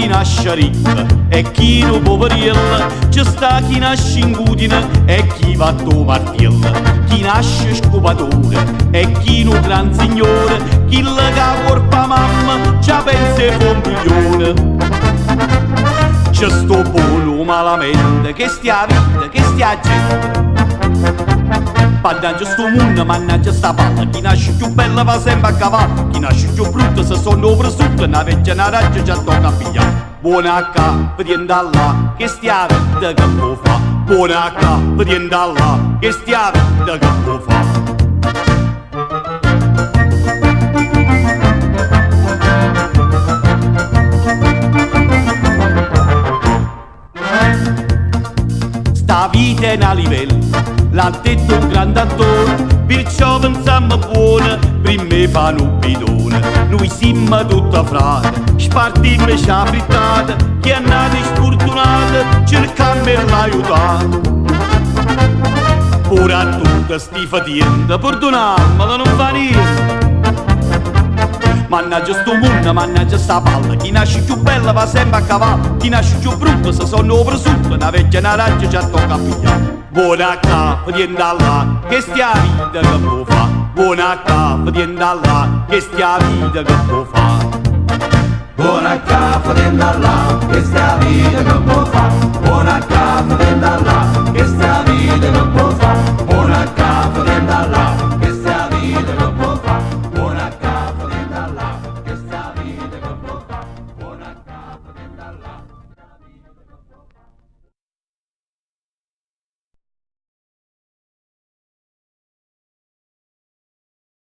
chi nasce ricco e chi no poverello, ci sta chi nasce in cudine e chi va a martello, chi nasce scopatore e chi no gran signore, chi la corpa mamma già pensa e fa un milione. C'è sto buono malamente, che stia vita, che stia gente. Mannaggia sto mondo, mannaggia sta palla, chi nasce più bella va sempre a cavallo, chi nasce più brutto se sono over sotto, una vecchia una raggia già tocca a pigliare. Buona a capo di andalla, che stia vita che può fa. Buona a capo di andalla, che stia vita che può fa. Sta vita è una livella, l'ha detto un grande attore, perciò pensammo buona, prima fanno un bidone. Noi siamo tutta frate, spartimmo e c'ha frittata, chi è nato sfortunato, cercammo e l'aiutato. Ora a tutta sti fatiente, perdonammola, non fa niente. Mannaggia sto mondo, mannaggia sta palla, chi nasce più bella va sempre a cavallo, chi nasce più brutto se sono over sotto, una vecchia una raggia già tocca a pigliare. Buona a capo di andalla, che stia vita che può fa. Buona a capo di andalla, che stia vita che può fa. Buona a capo di andalla, che stia vita che può fa. Buona a capo di andalla,